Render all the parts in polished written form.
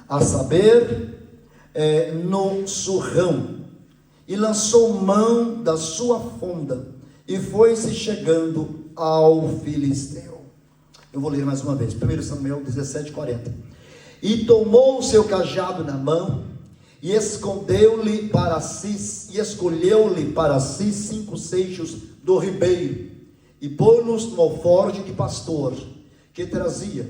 a saber, no surrão, e lançou mão da sua funda, e foi-se chegando ao filisteu. Eu vou ler mais uma vez, 1 Samuel 17:40. E tomou o seu cajado na mão, e escondeu-lhe para si, e escolheu-lhe para si 5 seixos do ribeiro, e pô-los no alforje de pastor, que trazia,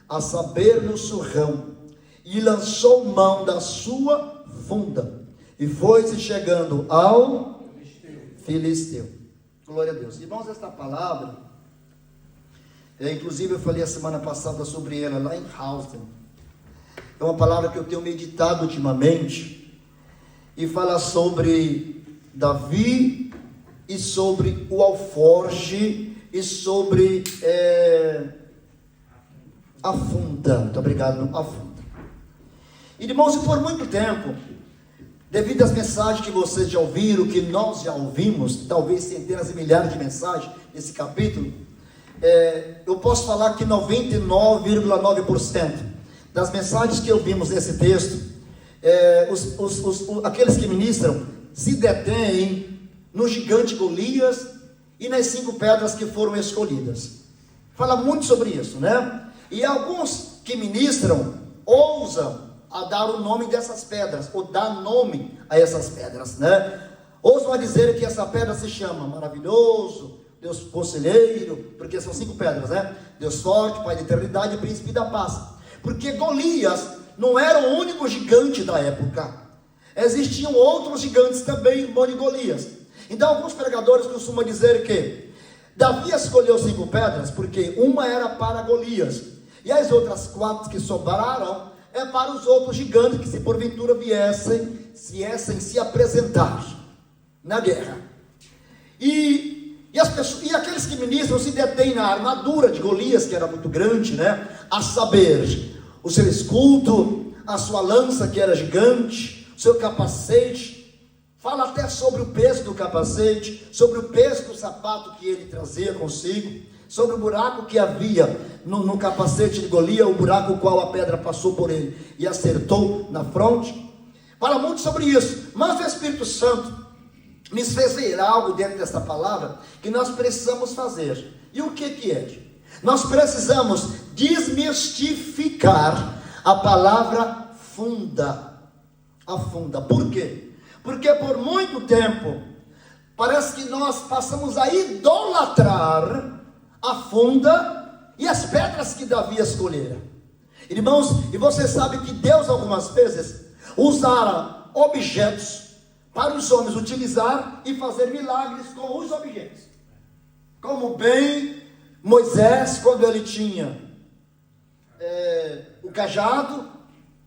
a saber, no surrão, e lançou mão da sua funda, e foi-se chegando ao filisteu. Glória a Deus. Irmãos, esta palavra, inclusive eu falei a semana passada sobre ela, lá em Houston. É uma palavra que eu tenho meditado ultimamente, e fala sobre Davi, e sobre o alforje, e sobre a funda. Muito obrigado, a funda. Irmãos, e por muito tempo, devido às mensagens que vocês já ouviram, que nós já ouvimos, talvez centenas e milhares de mensagens nesse capítulo, eu posso falar que 99,9% das mensagens que ouvimos nesse texto, aqueles que ministram se detêm no gigante Golias e nas 5 pedras que foram escolhidas. Fala muito sobre isso, né? E alguns que ministram ousam a dar o nome dessas pedras, ou dar nome a essas pedras, né? Ousam a dizer que essa pedra se chama Maravilhoso, Deus Conselheiro, porque são 5 pedras, né? Deus Forte, Pai da Eternidade e Príncipe da Paz. Porque Golias não era o único gigante da época. Existiam outros gigantes também, irmão de Golias. Então alguns pregadores costumam dizer que Davi escolheu 5 pedras, porque uma era para Golias, e as outras 4 que sobraram para os outros gigantes que, se porventura viessem se apresentar na guerra. E aqueles que ministram se detêm na armadura de Golias, que era muito grande, né? A saber, o seu escudo, a sua lança, que era gigante, o seu capacete. Fala até sobre o peso do capacete, sobre o peso do sapato que ele trazia consigo, sobre o buraco que havia no capacete de Golias, o buraco o qual a pedra passou por ele e acertou na fronte. Fala muito sobre isso, mas o Espírito Santo me fez ver algo dentro dessa palavra que nós precisamos fazer. E o que é? Nós precisamos desmistificar a palavra funda. A funda. Por quê? Porque por muito tempo parece que nós passamos a idolatrar a funda e as pedras que Davi escolhera. Irmãos, e você sabe que Deus algumas vezes usara objetos para os homens utilizar e fazer milagres com os objetos. Como bem Moisés, quando ele tinha o cajado,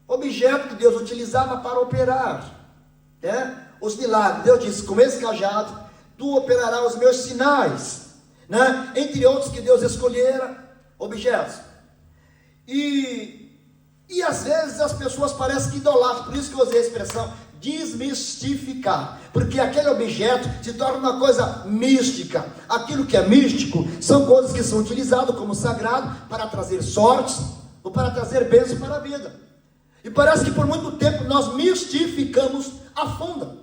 objeto que Deus utilizava para operar os milagres. Deus disse: com esse cajado tu operarás os meus sinais, né? Entre outros que Deus escolhera objetos. E às vezes as pessoas parecem que idolatram. Por isso que eu usei a expressão desmistificar, porque aquele objeto se torna uma coisa mística. Aquilo que é místico são coisas que são utilizadas como sagrado para trazer sortes ou para trazer bênçãos para a vida. E parece que por muito tempo nós mistificamos a funda.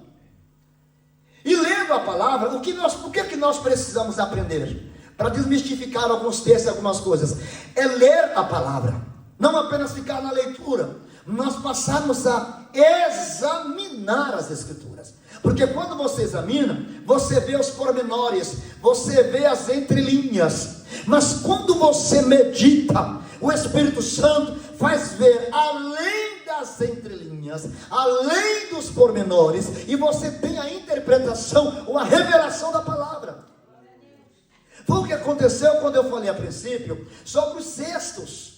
E lendo a palavra, o que é que nós precisamos aprender para desmistificar alguns textos e algumas coisas? É ler a palavra, não apenas ficar na leitura, nós passarmos a examinar as Escrituras. Porque quando você examina, você vê os pormenores, você vê as entrelinhas. Mas quando você medita, o Espírito Santo faz ver além das entrelinhas, além dos pormenores, e você tem a interpretação ou a revelação da palavra. Foi o que aconteceu quando eu falei a princípio sobre os cestos,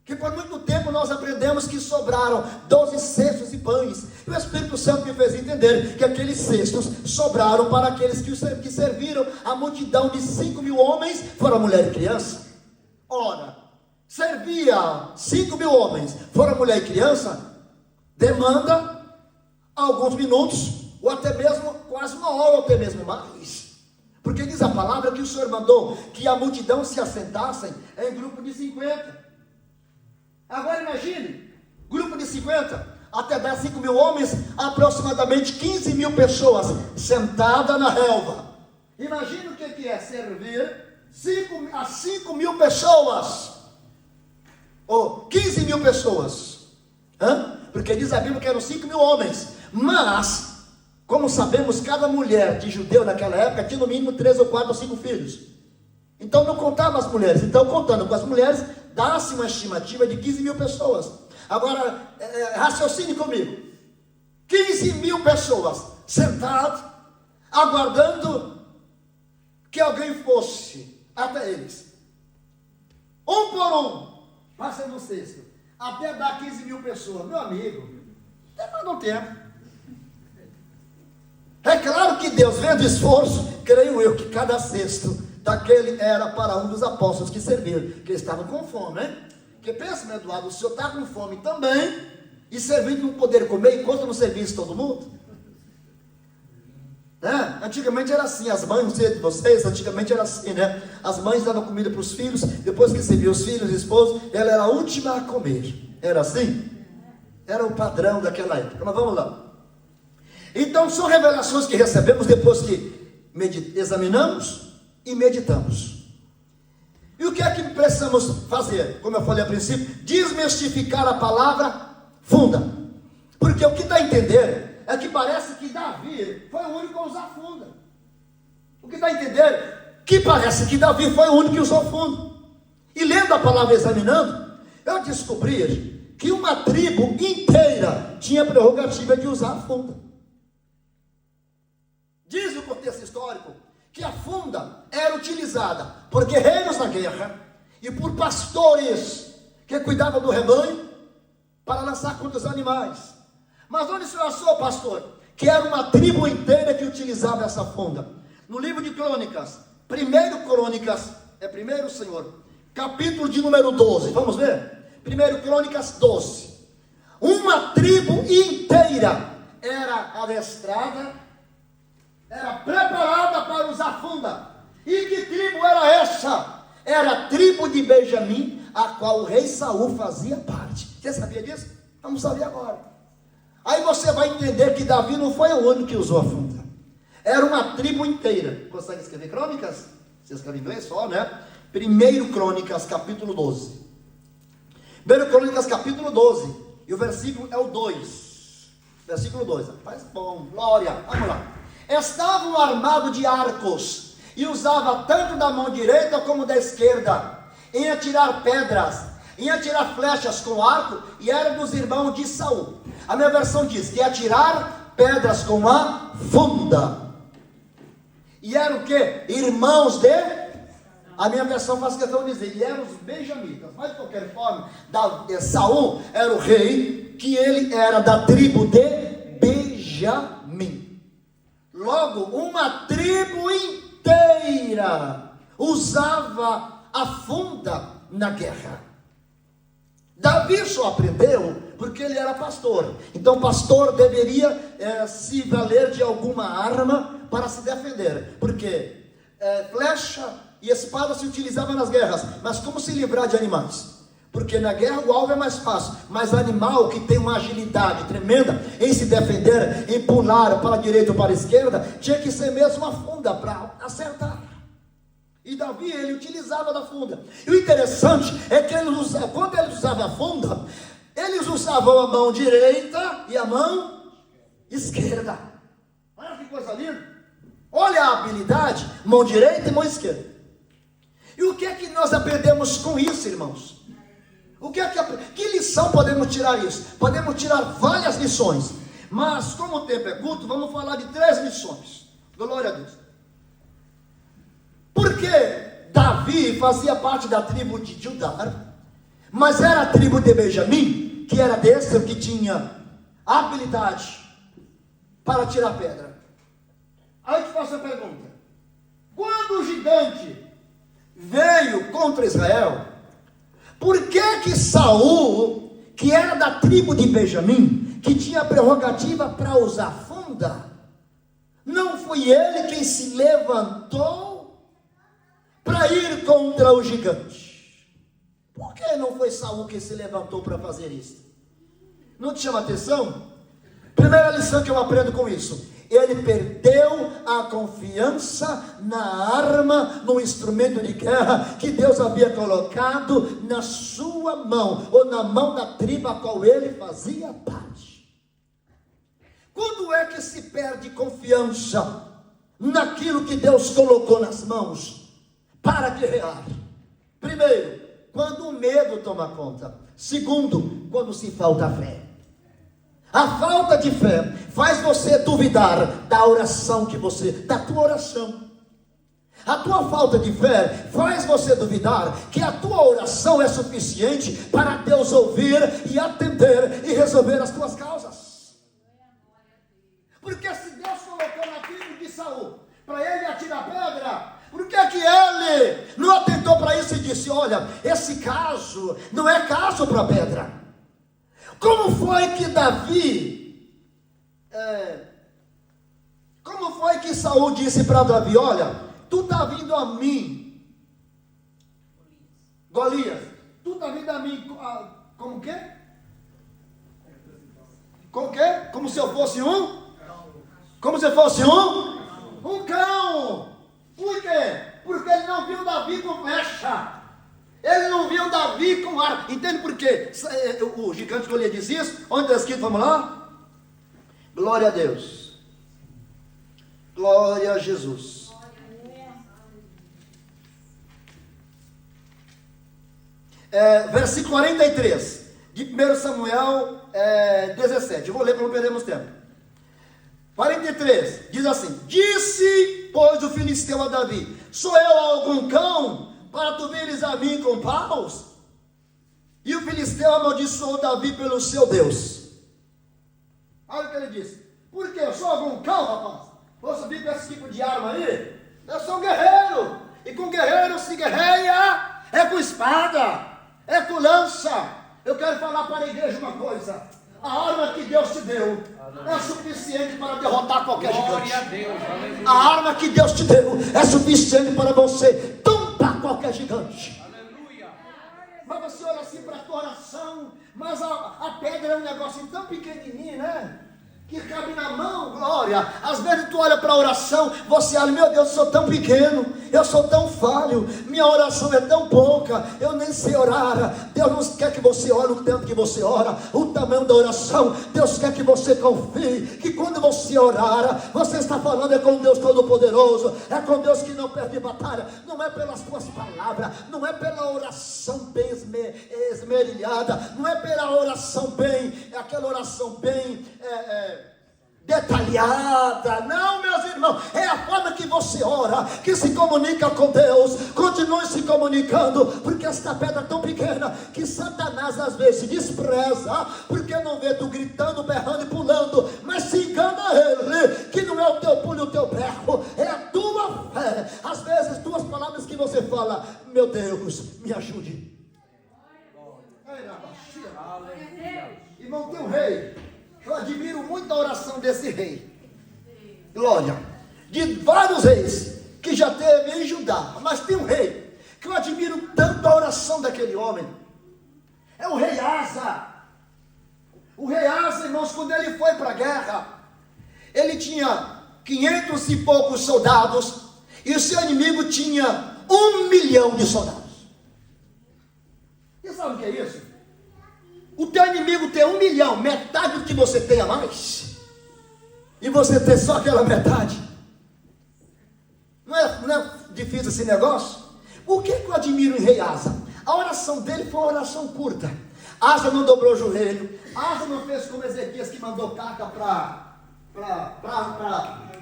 que por muito tempo nós aprendemos que sobraram 12 cestos e pães, e o Espírito Santo me fez entender que aqueles cestos sobraram para aqueles que serviram a multidão de 5.000 homens, fora mulher e criança. Ora, servia 5.000 homens, fora mulher e criança, demanda alguns minutos, ou até mesmo quase uma hora, ou até mesmo mais. Porque diz a palavra que o Senhor mandou que a multidão se assentassem em grupo de 50. Agora imagine, grupo de 50 50, até dar 5 mil homens, aproximadamente 15 mil pessoas sentadas na relva. Imagina o que é servir 5 mil pessoas, ou 15 mil pessoas, porque diz a Bíblia que eram 5 mil homens, mas, como sabemos, cada mulher de judeu naquela época tinha no mínimo 3 ou 4 ou 5 filhos, então não contava as mulheres. Então, contando com as mulheres, dá-se uma estimativa de 15 mil pessoas. Agora, raciocine comigo, 15 mil pessoas sentadas, aguardando que alguém fosse até eles, um por um, passando o cesto, até dar 15 mil pessoas. Meu amigo, demora um tempo. É claro que Deus, vendo o esforço, creio eu que cada cesto daquele era para um dos apóstolos que serviram, que eles estavam com fome, né? Porque pensa, meu Eduardo, o senhor está com fome também, e servindo não poder comer enquanto não servisse todo mundo? Antigamente era assim, as mães, não sei de vocês, antigamente era assim, né? As mães davam comida para os filhos, depois que serviam os filhos e esposos, ela era a última a comer. Era assim? Era o padrão daquela época. Mas vamos lá. Então são revelações que recebemos depois que examinamos e meditamos. E o que é que precisamos fazer? Como eu falei a princípio, desmistificar a palavra funda. Porque o que dá a entender é que parece que Davi foi o único a usar funda. O que dá a entender que parece que Davi foi o único que usou funda. E lendo a palavra, examinando, eu descobri que uma tribo inteira tinha a prerrogativa de usar a funda. Diz o contexto histórico que a funda era utilizada por guerreiros na guerra e por pastores que cuidavam do rebanho para lançar contra os animais. Mas onde se achou, pastor? Que era uma tribo inteira que utilizava essa funda. No livro de Crônicas, 1 Crônicas, primeiro, Senhor, capítulo de número 12, vamos ver? 1 Crônicas 12. Uma tribo inteira era adestrada, era preparada para usar funda. E que tribo era essa? Era a tribo de Benjamim, a qual o rei Saul fazia parte. Você sabia disso? Vamos saber agora. Aí você vai entender que Davi não foi o único que usou a funda. Era uma tribo inteira. Consegue escrever Crônicas? Você escreve em inglês só, né? 1 Crônicas, capítulo 12. 1 Crônicas, capítulo 12. E o versículo é o 2. Versículo 2. Rapaz, bom, glória. Vamos lá. Estavam armados de arcos, e usava tanto da mão direita como da esquerda, em atirar pedras, em atirar flechas com arco, e era dos irmãos de Saul. A minha versão diz que atirar pedras com a funda. E eram o quê? Irmãos de... A minha versão faz questão de dizer, e eram os benjamitas. Mas de qualquer forma, Saul era o rei, que ele era da tribo de Benjamim. Logo, uma tribo inteira usava a funda na guerra. Davi só aprendeu porque ele era pastor. Então, pastor deveria se valer de alguma arma para se defender. Porque flecha e espada se utilizavam nas guerras. Mas como se livrar de animais? Porque na guerra o alvo é mais fácil, mas animal que tem uma agilidade tremenda em se defender, em pular para a direita ou para a esquerda, tinha que ser mesmo a funda para acertar. E Davi, ele utilizava da funda. E o interessante é que quando eles usavam a funda, eles usavam a mão direita e a mão esquerda. Olha que coisa linda. Olha a habilidade, mão direita e mão esquerda. E o que é que nós aprendemos com isso, irmãos? Que lição podemos tirar isso? Podemos tirar várias lições, mas como o tempo é curto, vamos falar de 3 lições. Glória a Deus. Porque Davi fazia parte da tribo de Judá, mas era a tribo de Benjamim, que era desse que tinha habilidade para tirar pedra. Aí eu te faço a pergunta: quando o gigante veio contra Israel, por que Saul, que era da tribo de Benjamim, que tinha a prerrogativa para usar funda, não foi ele quem se levantou para ir contra o gigante? Por que não foi Saul quem se levantou para fazer isso? Não te chama atenção? Primeira lição que eu aprendo com isso: ele perdeu a confiança na arma, no instrumento de guerra que Deus havia colocado na sua mão, ou na mão da tribo a qual ele fazia parte. Quando é que se perde confiança naquilo que Deus colocou nas mãos para guerrear? Primeiro, quando o medo toma conta. Segundo, quando se falta fé. A falta de fé faz você duvidar da oração da tua oração. A tua falta de fé faz você duvidar que a tua oração é suficiente para Deus ouvir e atender e resolver as tuas causas. Porque se Deus colocou na tribo de Saul para ele atirar pedra, por que ele não atentou para isso e disse: olha, esse caso não é caso para pedra? Como foi que como foi que Saul disse para Davi: olha, tu está vindo a mim, Golias, tu está vindo a mim, como que? Como que? Como se eu fosse um? Como se eu fosse um cão. Por quê? Porque ele não viu Davi com flecha. Ele não viu Davi com arma. Entende por quê? O gigante Golias diz isso. Onde está escrito? Vamos lá? Glória a Deus. Glória a Jesus. Versículo 43 de 1 Samuel 17. Eu vou ler para não perdermos tempo. 43 diz assim: disse, pois, o filisteu a Davi: sou eu algum cão para tu vires a mim com paus? E o filisteu amaldiçoou Davi pelo seu Deus. Olha o que ele disse: por quê? Eu sou algum cão, rapaz? Vou subir com esse tipo de arma aí? Eu sou um guerreiro, e com guerreiro se guerreia, é com espada, é com lança. Eu quero falar para a igreja uma coisa: a arma que Deus te deu é suficiente para derrotar qualquer gigante. A arma que Deus te deu é suficiente para você tombar qualquer gigante. Aleluia. Mas você olha assim para a tua oração, mas a pedra é um negócio tão pequenininho, né? Que cabe na mão, glória. Às vezes tu olha para a oração, você olha: meu Deus, eu sou tão pequeno, eu sou tão falho, minha oração é tão pouca, eu nem sei orar. Deus não quer que você ore o tempo que você ora, o tamanho da oração. Deus quer que você confie, que quando você orar, você está falando é com Deus Todo-Poderoso, é com Deus que não perde batalha. Não é pelas tuas palavras, não é pela oração bem esmerilhada, não é pela oração bem, aquela oração bem detalhada. Não, meus irmãos, é a forma que você ora, que se comunica com Deus. Continue se comunicando, porque esta pedra é tão pequena que Satanás às vezes se despreza, porque não vê tu gritando, berrando e pulando, mas se engana ele, que não é o teu pulo e o teu berro, é a tua fé. Às vezes duas palavras que você fala: meu Deus, me ajude. Irmão, tem um rei. Eu admiro muito a oração desse rei. Glória. De vários reis que já teve em Judá, mas tem um rei que eu admiro tanto a oração daquele homem. É o rei Asa. O rei Asa, irmãos, quando ele foi para a guerra, ele tinha 500 e poucos soldados, e o seu inimigo tinha 1 milhão de soldados. Você sabe o que é isso? O teu inimigo tem 1 milhão, metade do que você tem a mais, e você tem só aquela metade. Não é difícil esse negócio? O que eu admiro em rei Asa? A oração dele foi uma oração curta. Asa não dobrou o joelho. Asa não fez como Ezequias, que mandou carta para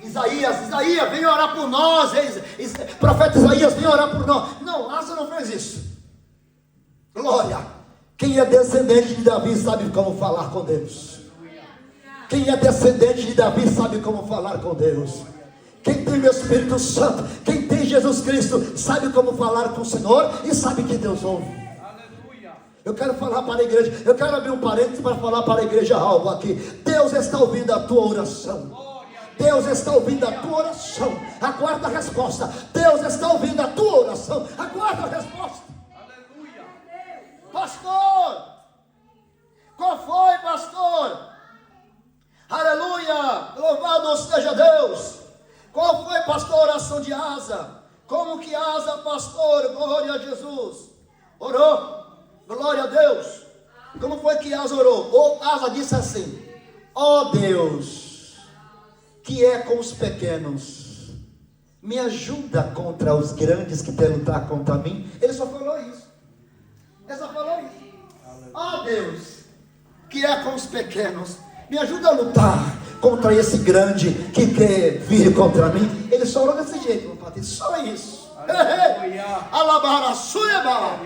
Isaías: Isaías, vem orar por nós. Profeta Isaías, vem orar por nós. Não, Asa não fez isso. Glória. Quem é descendente de Davi sabe como falar com Deus. Quem é descendente de Davi sabe como falar com Deus. Quem tem o Espírito Santo, quem tem Jesus Cristo, sabe como falar com o Senhor e sabe que Deus ouve. Eu quero falar para a igreja, eu quero abrir um parênteses para falar para a igreja algo aqui. Deus está ouvindo a tua oração. Deus está ouvindo a tua oração. Aguarda a resposta. Deus está ouvindo a tua oração. Aguarda a resposta. Pastor, qual foi, pastor? de Asa. Como que Asa, pastor? Glória a Jesus. Orou. Glória a Deus. Como foi que Asa orou? Asa disse assim: ó Deus, que é com os pequenos, me ajuda contra os grandes que querem lutar contra mim. Ele só falou isso. Ele só falou isso. Ó Deus, que é com os pequenos, me ajuda a lutar contra esse grande que quer vir contra mim. Ele só orou desse jeito, meu padre. Só isso. Alabara, sueba.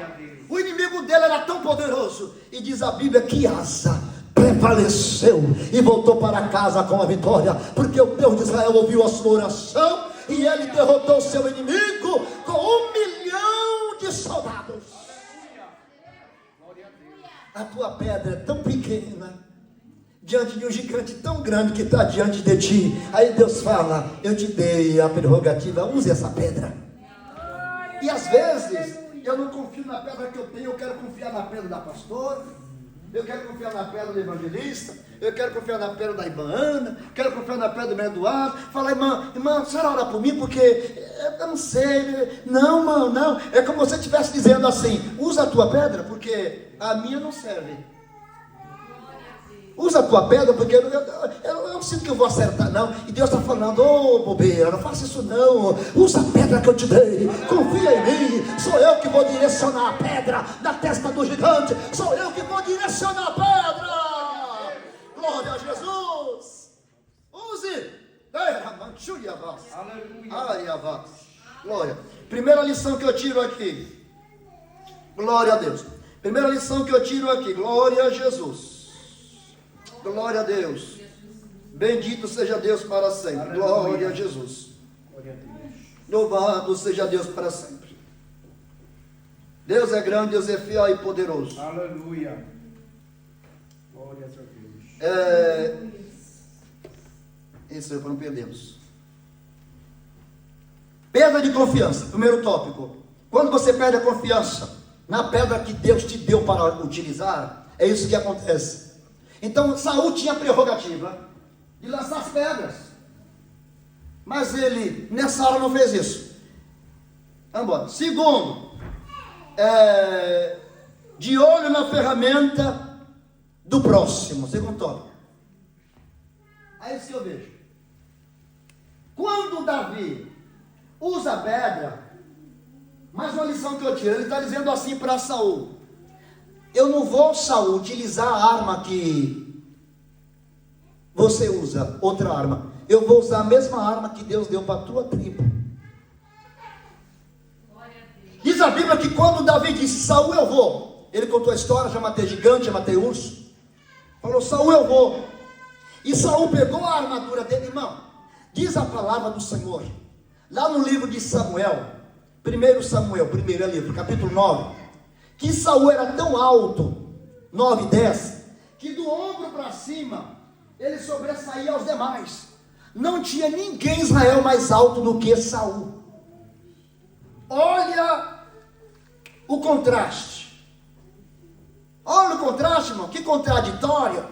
O inimigo dele era tão poderoso. E diz a Bíblia que Asa prevaleceu e voltou para casa com a vitória, porque o Deus de Israel ouviu a sua oração e ele derrotou seu inimigo com 1 milhão de soldados. A tua pedra é tão pequena diante de um gigante tão grande que está diante de ti. Aí Deus fala: eu te dei a prerrogativa, use essa pedra. E às vezes eu não confio na pedra que eu tenho, eu quero confiar na pedra da pastora, eu quero confiar na pedra do evangelista, eu quero confiar na pedra da irmã Ana, quero confiar na pedra do irmão Eduardo. Fala: irmã, a senhora ora por mim porque eu não sei. Não, irmão, não. É como se você estivesse dizendo assim: usa a tua pedra porque a minha não serve. Usa a tua pedra porque eu não sinto que eu vou acertar, não. E Deus está falando: ô bobeira, não faça isso não. Usa a pedra que eu te dei. Confia em mim. Sou eu que vou direcionar a pedra na testa do gigante. Sou eu que vou direcionar a pedra. Glória a Jesus. Use. Aleluia. Glória. Primeira lição que eu tiro aqui. Glória a Deus. Primeira lição que eu tiro aqui. Glória a Jesus. Glória a Deus. Bendito seja Deus para sempre. Glória a Jesus. Louvado seja Deus para sempre. Deus é grande, Deus é fiel e poderoso. Aleluia. Glória a Deus. Isso é para não perdermos. Perda de confiança. Primeiro tópico. Quando você perde a confiança na pedra que Deus te deu para utilizar, é isso que acontece. Então Saul tinha a prerrogativa de lançar as pedras, mas ele nessa hora não fez isso. Vamos embora. Segundo, de olho na ferramenta do próximo. Segundo tópico. Aí se eu vejo, quando Davi usa a pedra, mais uma lição que eu tiro, ele está dizendo assim para Saul: eu não vou, Saul, utilizar a arma que você usa, outra arma. Eu vou usar a mesma arma que Deus deu para a tua tribo. Diz a Bíblia que quando Davi disse: Saul, eu vou. Ele contou a história, já matei gigante, já matei urso. Falou: Saul, eu vou. E Saul pegou a armadura dele, irmão. Diz a palavra do Senhor, lá no livro de Samuel, 1 Samuel, primeiro livro, capítulo 9, que Saul era tão alto, 9 e 10, que do ombro para cima, ele sobressaía aos demais. Não tinha ninguém em Israel mais alto do que Saul. Olha o contraste. Olha o contraste, irmão, que contraditório.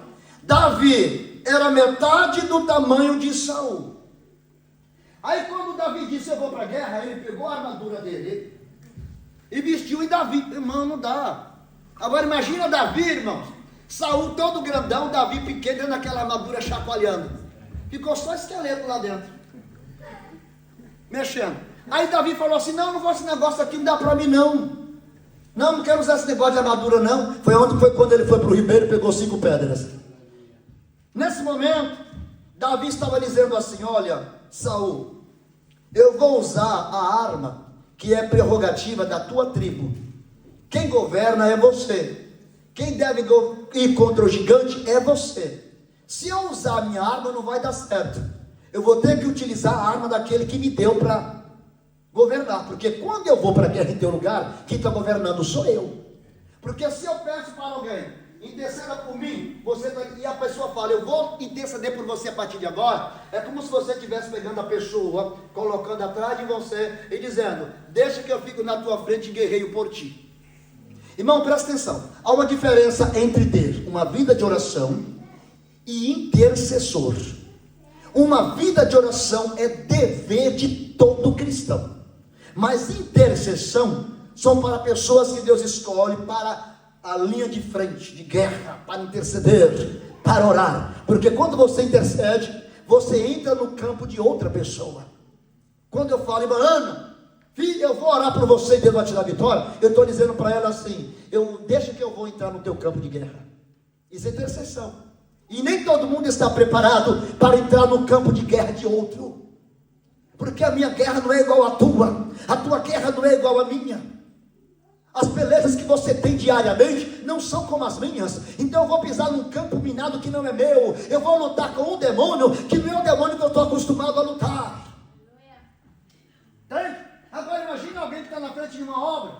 Davi era metade do tamanho de Saul. Aí quando Davi disse: eu vou para a guerra, ele pegou a armadura dele e vestiu em Davi. Irmão, não dá. Agora imagina Davi, irmãos, Saul todo grandão, Davi pequeno, dentro daquela armadura chacoalhando. Ficou só esqueleto lá dentro, mexendo. Aí Davi falou assim: não vou esse negócio aqui, não dá para mim não. Não quero usar esse negócio de armadura não. Foi quando ele foi para o ribeiro e pegou 5 pedras. Nesse momento, Davi estava dizendo assim: olha, Saul, eu vou usar a arma que é prerrogativa da tua tribo. Quem governa é você. Quem deve ir contra o gigante é você. Se eu usar a minha arma, não vai dar certo. Eu vou ter que utilizar a arma daquele que me deu para governar. Porque quando eu vou para a guerra em teu lugar, quem está governando sou eu. Porque se eu peço para alguém: interceda por mim, e a pessoa fala: eu vou interceder por você a partir de agora, é como se você estivesse pegando a pessoa, colocando atrás de você e dizendo: deixa que eu fico na tua frente e guerreio por ti. Irmão, presta atenção, há uma diferença entre ter uma vida de oração e intercessor. uma vida de oração é dever de todo cristão. Mas intercessão são para pessoas que Deus escolhe para a linha de frente, de guerra, para interceder, para orar. Porque quando você intercede, você entra no campo de outra pessoa. Quando eu falo, irmã Ana, filha, eu vou orar por você e Deus vai te dar vitória, eu estou dizendo para ela assim, deixa que eu vou entrar no teu campo de guerra. Isso é intercessão. E nem todo mundo está preparado para entrar no campo de guerra de outro. Porque a minha guerra não é igual à tua guerra não é igual à minha. As pelejas que você tem diariamente não são como as minhas. Então eu vou pisar num campo minado que não é meu. Eu vou lutar com um demônio que não é o demônio que eu estou acostumado a lutar. Entende? Agora imagine alguém que está na frente de uma obra,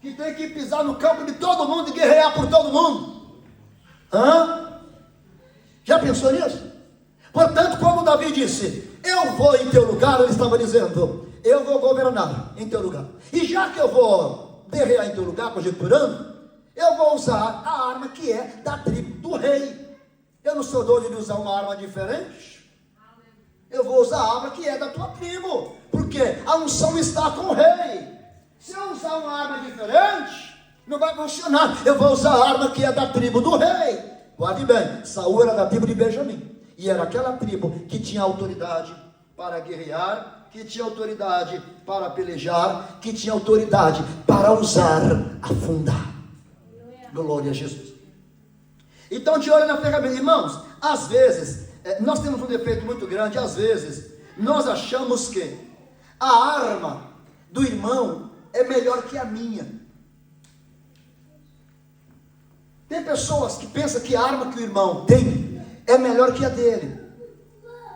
que tem que pisar no campo de todo mundo e guerrear por todo mundo. Já pensou nisso? Portanto, quando Davi disse, eu vou em teu lugar, ele estava dizendo, eu vou governar em teu lugar. E já que eu vou guerrear em teu lugar, conjecturando, eu vou usar a arma que é da tribo do rei. Eu não sou doido de usar uma arma diferente. Eu vou usar a arma que é da tua tribo, porque a unção está com o rei. Se eu usar uma arma diferente, não vai funcionar. Eu vou usar a arma que é da tribo do rei. Guarde bem, Saul era da tribo de Benjamim, e era aquela tribo que tinha autoridade para guerrear, que tinha autoridade para pelejar, que tinha autoridade para usar a funda. Glória a Jesus. Então, de olho na ferramenta, irmãos, às vezes, nós temos um defeito muito grande, às vezes, nós achamos que a arma do irmão é melhor que a minha. Tem pessoas que pensam que a arma que o irmão tem é melhor que a dele.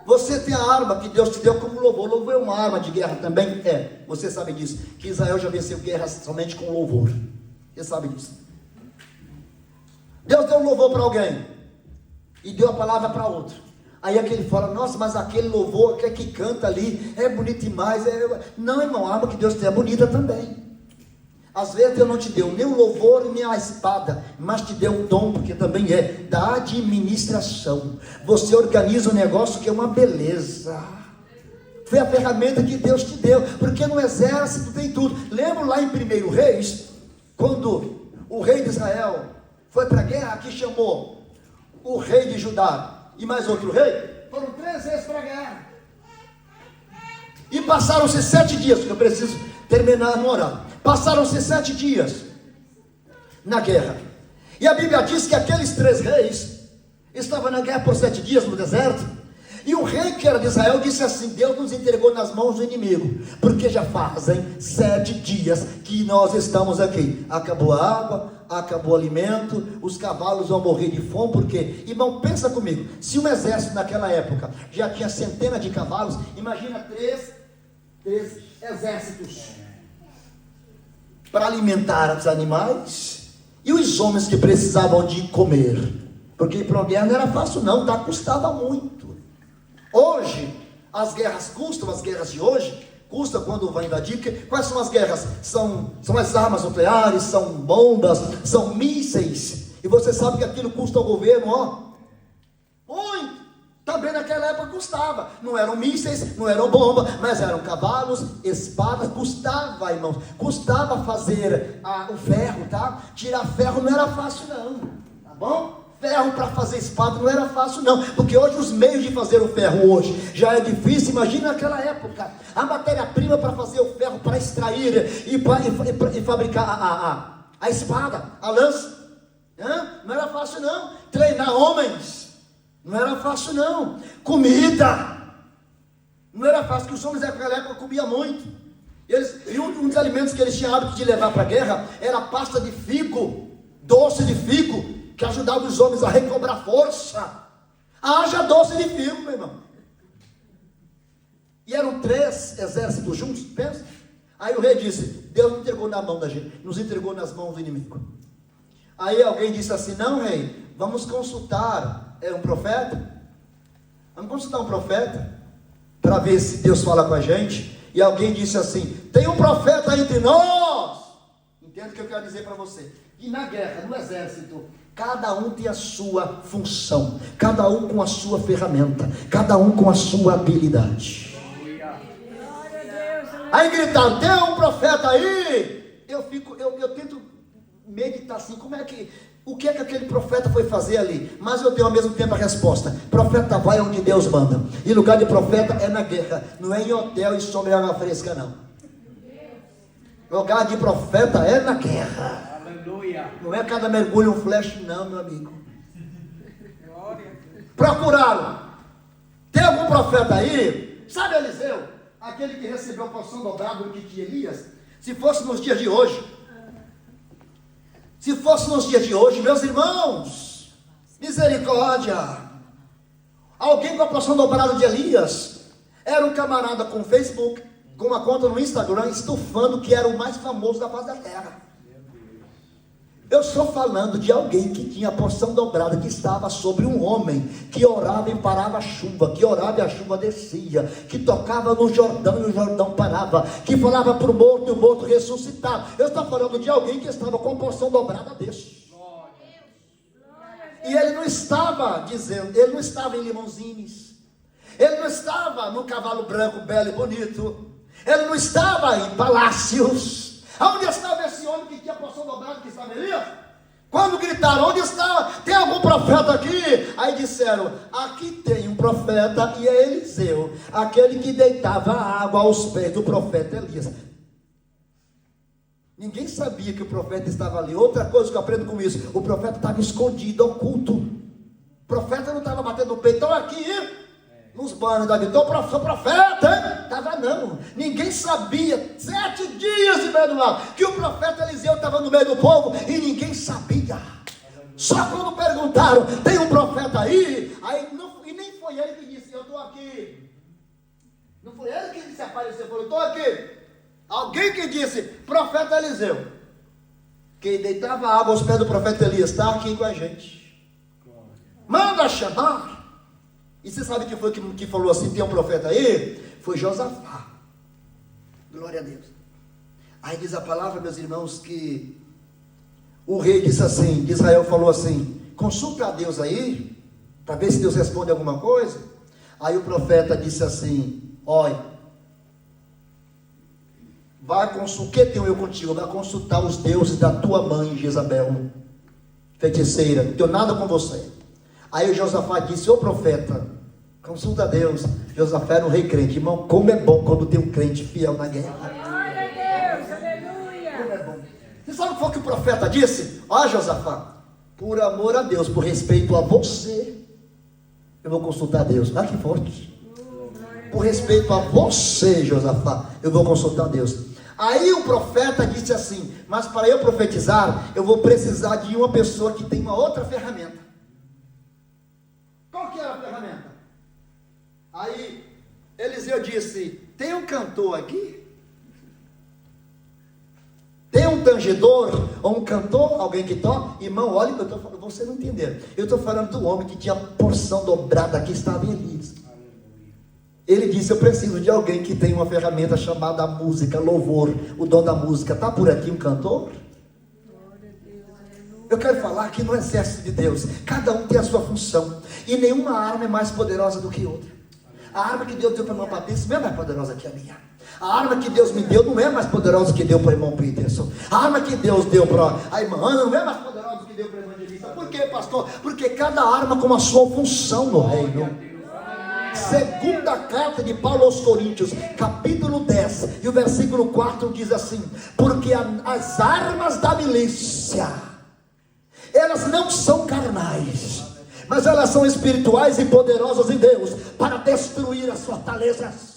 Você tem a arma que Deus te deu como louvor. Louvor é uma arma de guerra também? É, você sabe disso, que Israel já venceu guerras somente com louvor. Você sabe disso. Deus deu um louvor para alguém e deu a palavra para outro. Aí aquele fala, nossa, mas aquele louvor, aquele que canta ali, é bonito demais. Não, irmão, a arma que Deus tem é bonita também. Às vezes Deus não te deu nem o louvor nem a espada, mas te deu um dom, porque também é da administração. Você organiza um negócio que é uma beleza. Foi a ferramenta que Deus te deu, porque no exército tem tudo. Lembra lá em 1 Reis, quando o rei de Israel foi para a guerra, que chamou o rei de Judá e mais outro rei, foram 3 vezes para a guerra. E passaram-se 7 dias, que eu preciso terminar no horário. Passaram-se 7 dias na guerra. E a Bíblia diz que aqueles 3 reis estavam na guerra por 7 dias no deserto. E o rei que era de Israel disse assim, Deus nos entregou nas mãos do inimigo, porque já fazem 7 dias que nós estamos aqui. Acabou a água, acabou o alimento, os cavalos vão morrer de fome, porque, irmão, pensa comigo, se um exército naquela época já tinha centenas de cavalos, imagina 3 exércitos para alimentar os animais e os homens que precisavam de comer, porque para uma guerra não era fácil não, tá? Custava muito. Hoje as guerras custam, as guerras de hoje custa quando vai invadir. Quais são as guerras? São as armas nucleares, são bombas, são mísseis, e você sabe que aquilo custa ao governo, muito. Também naquela época custava, não eram mísseis, não eram bombas, mas eram cavalos, espadas, custava, irmãos, custava fazer o ferro, tá? Tirar ferro não era fácil não, tá bom? Ferro para fazer espada não era fácil não, porque hoje os meios de fazer o ferro hoje já é difícil. Imagina naquela época, a matéria-prima para fazer o ferro, para extrair e fabricar a espada, a lança, não era fácil não. Treinar homens não era fácil não. Comida não era fácil, que os homens naquela época comiam muito. E um dos alimentos que eles tinham hábito de levar para a guerra era pasta de figo, doce de figo, que ajudava os homens a recobrar força. Haja doce de figo, meu irmão. E eram 3 exércitos juntos, pensa. Aí o rei disse, Deus não entregou na mão da gente, nos entregou nas mãos do inimigo. Aí alguém disse assim, não, rei, vamos consultar um profeta. Vamos consultar um profeta para ver se Deus fala com a gente. E alguém disse assim, tem um profeta entre nós. Entende o que eu quero dizer para você? E na guerra, no exército, Cada um tem a sua função, cada um com a sua ferramenta, cada um com a sua habilidade. Aí gritaram, tem um profeta aí? Eu tento meditar assim, o que é que aquele profeta foi fazer ali? Mas eu tenho ao mesmo tempo a resposta: profeta vai onde Deus manda. E lugar de profeta é na guerra, não é em hotel e sombra e água fresca, não. Lugar de profeta é na guerra. Aleluia. Não é cada mergulho um flash, não, meu amigo. Procuraram. Tem algum profeta aí? Sabe Eliseu? Aquele que recebeu a porção dobrada do que de Elias? Se fosse nos dias de hoje, meus irmãos, misericórdia, alguém com a porção dobrada de Elias, era um camarada com Facebook, com uma conta no Instagram, estufando que era o mais famoso da face da terra. Eu estou falando de alguém que tinha a porção dobrada, que estava sobre um homem, que orava e parava a chuva, que orava e a chuva descia, que tocava no Jordão e o Jordão parava, que falava para o morto e o morto ressuscitava. Eu estou falando de alguém que estava com a porção dobrada desse. E ele não estava dizendo, ele não estava em limousines, ele não estava no cavalo branco, belo e bonito, ele não estava em palácios. Aonde estava esse homem que tinha a porção dobrada, que estava Elias? Quando gritaram, onde está? Tem algum profeta aqui? Aí disseram, aqui tem um profeta e é Eliseu, aquele que deitava água aos pés do profeta Elias. Ninguém sabia que o profeta estava ali. Outra coisa que eu aprendo com isso, o profeta estava escondido, oculto. O profeta não estava batendo no peito, estão aqui, nos banhos da vida, sou profeta, hein? Estava não, ninguém sabia, 7 dias de meio do mar, que o profeta Eliseu estava no meio do povo, e ninguém sabia, só quando perguntaram, tem um profeta aí? E nem foi ele que disse, eu estou aqui, não foi ele que disse, apareceu, falou, estou aqui, alguém que disse, profeta Eliseu, que deitava água aos pés do profeta Elias, está aqui com a gente, manda chamar. E você sabe quem foi que falou assim, tem um profeta aí? Foi Josafá. Glória a Deus. Aí diz a palavra, meus irmãos, que o rei disse assim, de Israel falou assim, consulta a Deus aí, para ver se Deus responde alguma coisa. Aí o profeta disse assim, olha, o que tenho eu contigo? Vai consultar os deuses da tua mãe, Jezabel, feiticeira, não tenho nada com você. Aí o Josafá disse, ô profeta, consulta a Deus. Josafá era um rei crente. Irmão, como é bom quando tem um crente fiel na guerra. Glória a Deus, aleluia. Como é bom. Você sabe o que foi que o profeta disse? Ó Josafá, por amor a Deus, por respeito a você, eu vou consultar a Deus. Ah, que forte. Por respeito a você, Josafá, eu vou consultar a Deus. Aí o profeta disse assim, mas para eu profetizar, eu vou precisar de uma pessoa que tem uma outra ferramenta. Qual que era a ferramenta? Aí Eliseu disse, tem um cantor aqui? Tem um tangedor ou um cantor, alguém que toca? Irmão, olha, eu estou falando, você não entendeu. Eu estou falando do homem que tinha a porção dobrada, que estava em Elias. Ele disse, eu preciso de alguém que tem uma ferramenta chamada música, louvor, o dom da música. Está por aqui um cantor? Eu quero falar que no exército de Deus, cada um tem a sua função, e nenhuma arma é mais poderosa do que outra. A arma que Deus deu para o irmão Patrício não é mais poderosa que a minha. A arma que Deus me deu não é mais poderosa que deu para o irmão Peterson. A arma que Deus deu para a irmã Ana não é mais poderosa que deu para a irmã Evangelista. Por quê, pastor? Porque cada arma com a sua função no reino. Segunda carta de Paulo aos Coríntios, capítulo 10, e o versículo 4 diz assim, porque as armas da milícia, elas não são carnais, mas elas são espirituais e poderosas em Deus, para destruir as fortalezas.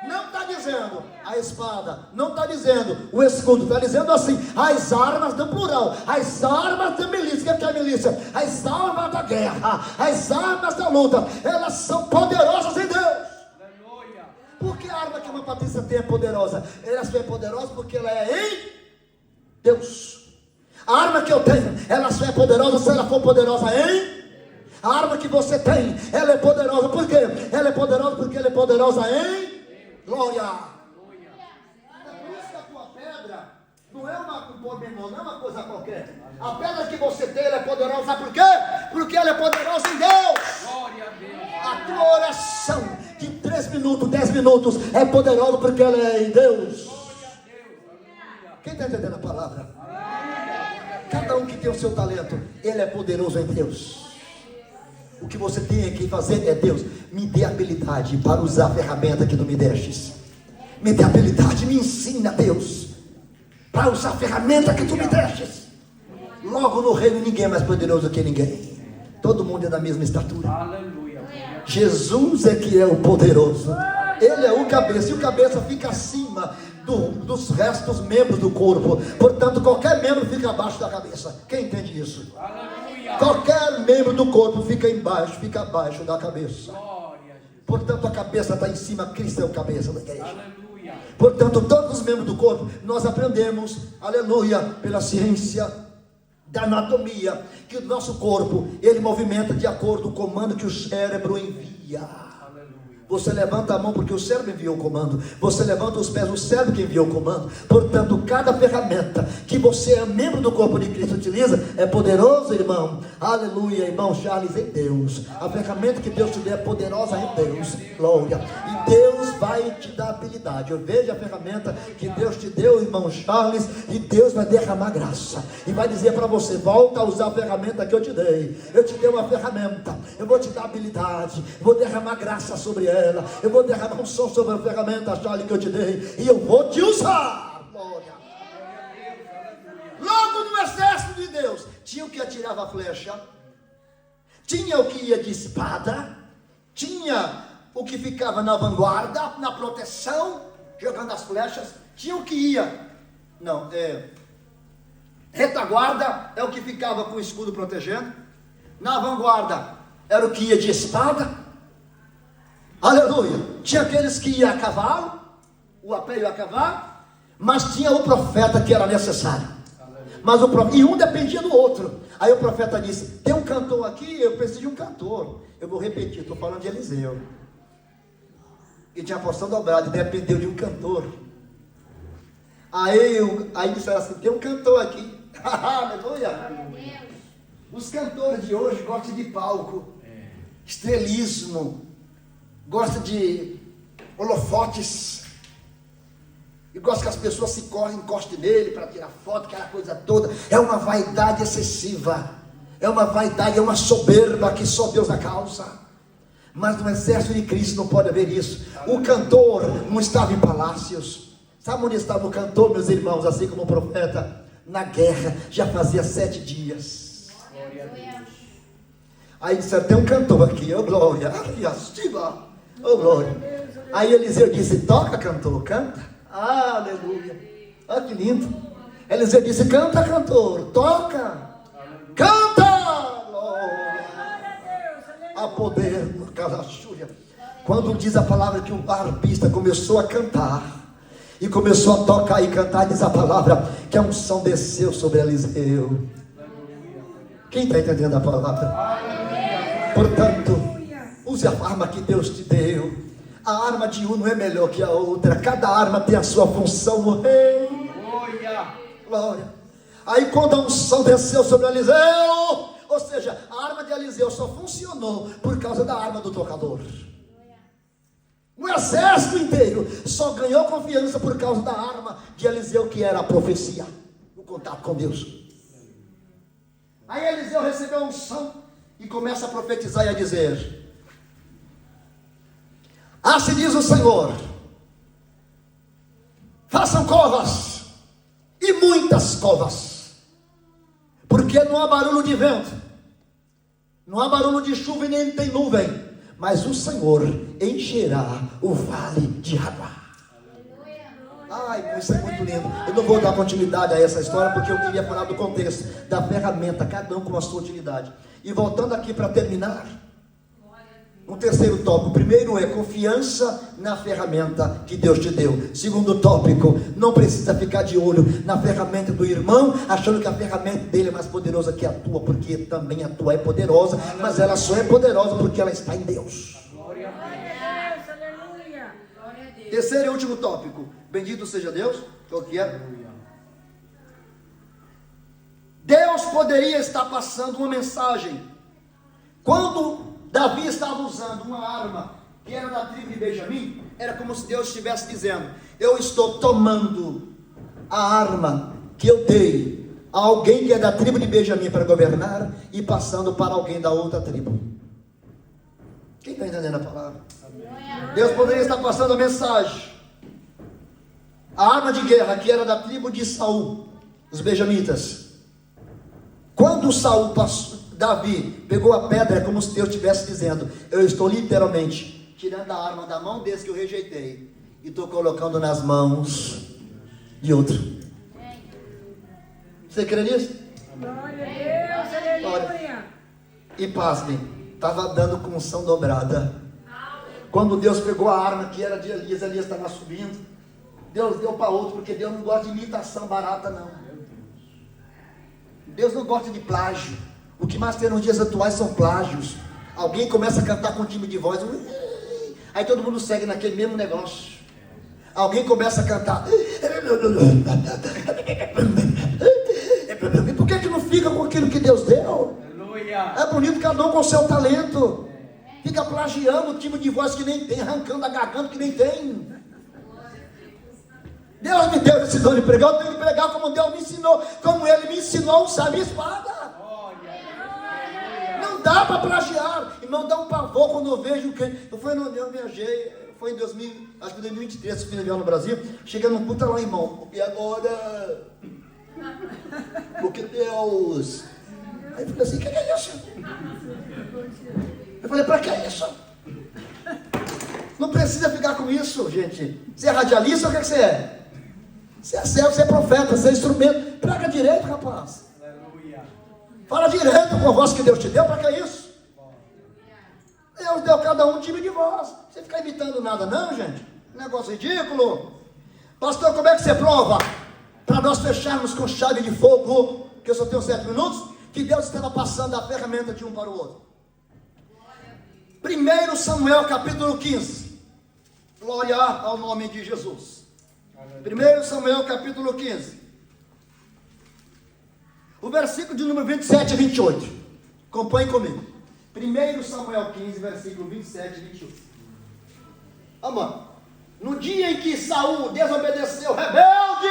Não está dizendo a espada, não está dizendo o escudo, está dizendo assim, as armas no plural, as armas da milícia. O que é a milícia? As armas da guerra, as armas da luta, elas são poderosas em Deus. Por que a arma que uma Patrícia tem é poderosa? Ela só é poderosa porque ela é em Deus. A arma que eu tenho, ela só é poderosa se ela for poderosa em... A arma que você tem, ela é poderosa, por quê? Ela é poderosa porque ela é poderosa em... Glória. É por isso que a tua pedra Não é um pormenor, não é uma coisa qualquer. A pedra que você tem, ela é poderosa, sabe por quê? Porque ela é poderosa em Deus. Glória a Deus. A tua oração de 3 minutos, 10 minutos é poderosa porque ela é em Deus. Quem está entendendo a palavra? Cada um que tem o seu talento, ele é poderoso em Deus. O que você tem que fazer é: Deus, me dê habilidade para usar a ferramenta que tu me destes. Me dê habilidade, me ensina, Deus, para usar a ferramenta que tu me destes. Logo no reino ninguém é mais poderoso que ninguém. Todo mundo é da mesma estatura. Aleluia. Jesus é que é o poderoso. Ele é o cabeça, e o cabeça fica acima dos restos membros do corpo. Portanto, qualquer membro fica abaixo da cabeça. Quem entende isso? Aleluia. Qualquer membro do corpo fica embaixo, fica abaixo da cabeça. Glória a Jesus. Portanto, a cabeça está em cima, Cristo é o cabeça da igreja. Aleluia. Portanto, todos os membros do corpo, nós aprendemos, aleluia, pela ciência da anatomia, que o nosso corpo, ele movimenta de acordo com o comando que o cérebro envia. Você levanta a mão porque o cérebro enviou o comando. Você levanta os pés, o cérebro que enviou o comando. Portanto, cada ferramenta que você é membro do corpo de Cristo utiliza é poderoso, irmão. Aleluia, irmão Charles, em Deus. A ferramenta que Deus te deu é poderosa em Deus. Glória. E Deus vai te dar habilidade. Eu vejo a ferramenta que Deus te deu, irmão Charles, e Deus vai derramar graça. E vai dizer para você: volta a usar a ferramenta que eu te dei. Eu te dei uma ferramenta. Eu vou te dar habilidade. Eu vou derramar graça sobre ela. Eu vou derramar um som sobre a ferramenta, Charlie, que eu te dei, e eu vou te usar. Glória. Logo no exército de Deus, tinha o que atirava a flecha, tinha o que ia de espada, tinha o que ficava na vanguarda, na proteção, jogando as flechas, tinha o que ia, retaguarda é o que ficava com o escudo protegendo, na vanguarda era o que ia de espada. Aleluia. Tinha aqueles que iam a cavalo, o a pé e a cavalo, mas tinha o profeta que era necessário. Mas e um dependia do outro. Aí o profeta disse: tem um cantor aqui, eu preciso de um cantor. Eu vou repetir, estou falando de Eliseu. E tinha a porção dobrada e dependeu de um cantor. Aí disseram assim: tem um cantor aqui. Aleluia. Os cantores de hoje gostam de palco, estrelismo, gosta de holofotes, e gosta que as pessoas se encostem nele para tirar foto, aquela coisa toda. É uma vaidade excessiva, é uma vaidade, é uma soberba que só Deus dá causa. Mas no exército de Cristo não pode haver isso. O cantor não estava em palácios. Sabe onde estava o cantor, meus irmãos? Assim como o profeta, na guerra, já fazia 7 dias. Glória a Deus. Aí disseram: tem um cantor aqui, ô glória, ô glória. Aí Eliseu disse: toca, cantor, canta. Aleluia. Olha que lindo. Eliseu disse: canta, cantor, toca, canta. Glória. Há poder no calachúria. Quando diz a palavra que o arpista começou a cantar e começou a tocar e cantar, diz a palavra que a unção desceu sobre Eliseu. Quem está entendendo a palavra? Portanto, use a arma que Deus te deu. A arma de um não é melhor que a outra. Cada arma tem a sua função no reino. Glória. Aí quando a unção desceu sobre Eliseu, ou seja, a arma de Eliseu só funcionou por causa da arma do tocador. O exército inteiro só ganhou confiança por causa da arma de Eliseu, que era a profecia, o contato com Deus. Aí Eliseu recebeu a unção e começa a profetizar e a dizer: assim diz o Senhor, façam covas, e muitas covas, porque não há barulho de vento, não há barulho de chuva e nem tem nuvem, mas o Senhor encherá o vale de água. Ai, isso é muito lindo. Eu não vou dar continuidade a essa história, porque eu queria falar do contexto da ferramenta, cada um com a sua utilidade. E voltando aqui para terminar, um terceiro tópico. Primeiro é confiança na ferramenta que Deus te deu. Segundo tópico, não precisa ficar de olho na ferramenta do irmão, achando que a ferramenta dele é mais poderosa que a tua, porque também a tua é poderosa, mas ela só é poderosa porque ela está em Deus. Glória a Deus, aleluia. Terceiro e último tópico. Bendito seja Deus. Qual que é? Deus poderia estar passando uma mensagem. Quando Davi estava usando uma arma que era da tribo de Benjamim, era como se Deus estivesse dizendo: eu estou tomando a arma que eu dei a alguém que é da tribo de Benjamim para governar e passando para alguém da outra tribo. Quem está entendendo a palavra? Deus poderia estar passando a mensagem. A arma de guerra que era da tribo de Saul, os benjamitas. Quando Davi pegou a pedra, é como se Deus estivesse dizendo: eu estou literalmente tirando a arma da mão desse que eu rejeitei e estou colocando nas mãos de outro. Você crê nisso? Glória a Deus, aleluia. E pasmem, estava dando com unção dobrada. Quando Deus pegou a arma que era de Elias estava subindo, Deus deu para outro, porque Deus não gosta de imitação barata, não. Deus não gosta de plágio. O que mais tem nos dias atuais são plágios. Alguém começa a cantar com um time de voz, aí todo mundo segue naquele mesmo negócio. Alguém começa a cantar, e por que não fica com aquilo que Deus deu? Aleluia. É bonito cada um com o seu talento. Fica plagiando o tipo de voz que nem tem, arrancando a garganta que nem tem. Deus me deu esse dom de pregar, eu tenho que pregar como Deus me ensinou, como Ele me ensinou a usar a minha espada. Não dá para plagiar. E não dá um pavor quando eu vejo que eu viajei, foi em 2000, acho que 2023, fui no Brasil, cheguei num puta lá, irmão, e agora? Porque Deus. Aí eu falei assim: o que é isso? Eu falei: para que é isso? Não precisa ficar com isso, gente. Você é radialista ou o que você é? Você é servo, você é profeta, você é instrumento. Prega direito, rapaz. Aleluia. Fala direito com a voz que Deus te deu. Para que é isso? Deus deu cada um time de voz. Você fica imitando nada não, gente. Negócio ridículo. Pastor, como é que você prova? Para nós fecharmos com chave de fogo, que eu só tenho 7 minutos, que Deus estava passando a ferramenta de um para o outro. 1 Samuel capítulo 15. Glória ao nome de Jesus. 1 Samuel capítulo 15. O versículo de número 27 e 28. Acompanhe comigo. 1 Samuel 15, versículo 27 e 28. Vamos. No dia em que Saul desobedeceu, rebelde,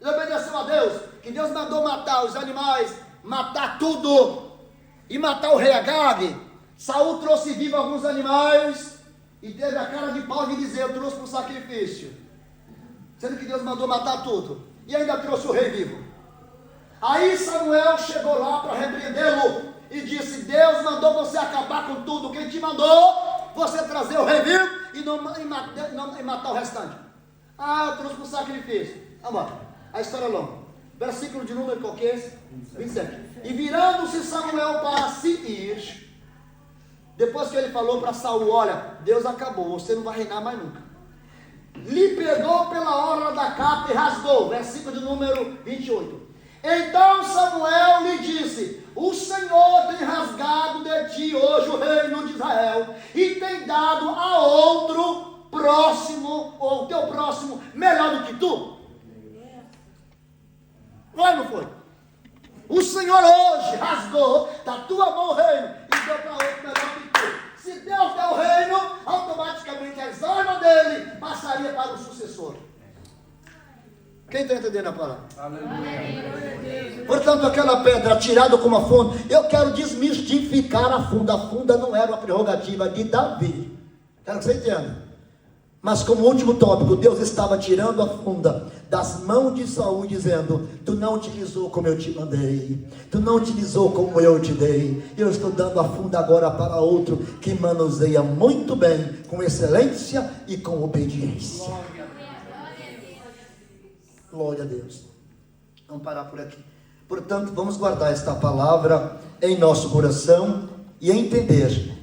desobedeceu a Deus, que Deus mandou matar os animais, matar tudo, e matar o rei Agag, Saul trouxe vivo alguns animais, e teve a cara de pau de dizer: eu trouxe para o sacrifício, sendo que Deus mandou matar tudo, e ainda trouxe o rei vivo. Aí Samuel chegou lá para repreendê-lo, e disse: Deus mandou você acabar com tudo, quem te mandou você trazer o rei vivo e matar o restante? Ah, eu trouxe para o sacrifício. Vamos lá, a história é longa. Versículo de número qual que é esse? 27. E virando-se Samuel para se ir, depois que ele falou para Saul: olha, Deus acabou, você não vai reinar mais nunca, lhe pegou pela orla da capa e rasgou. Versículo de número 28. Então Samuel lhe disse: o Senhor tem rasgado de ti hoje o reino de Israel, e tem dado a outro próximo, ou o teu próximo, melhor do que tu. Foi ou não foi? O Senhor hoje rasgou da tua mão o reino e deu para outro melhor que tu. Se Deus der o reino, automaticamente as armas dele passaria para o sucessor. Quem está entendendo a palavra? Aleluia. Portanto, aquela pedra tirada com uma funda, eu quero desmistificar a funda. A funda não era uma prerrogativa de Davi. Quero que você entenda. Mas como último tópico, Deus estava tirando a funda das mãos de Saul, dizendo: tu não utilizou como eu te mandei, tu não utilizou como eu te dei, eu estou dando a funda agora para outro que manuseia muito bem, com excelência e com obediência. Glória a Deus. Vamos parar por aqui. Portanto, vamos guardar esta palavra em nosso coração e entender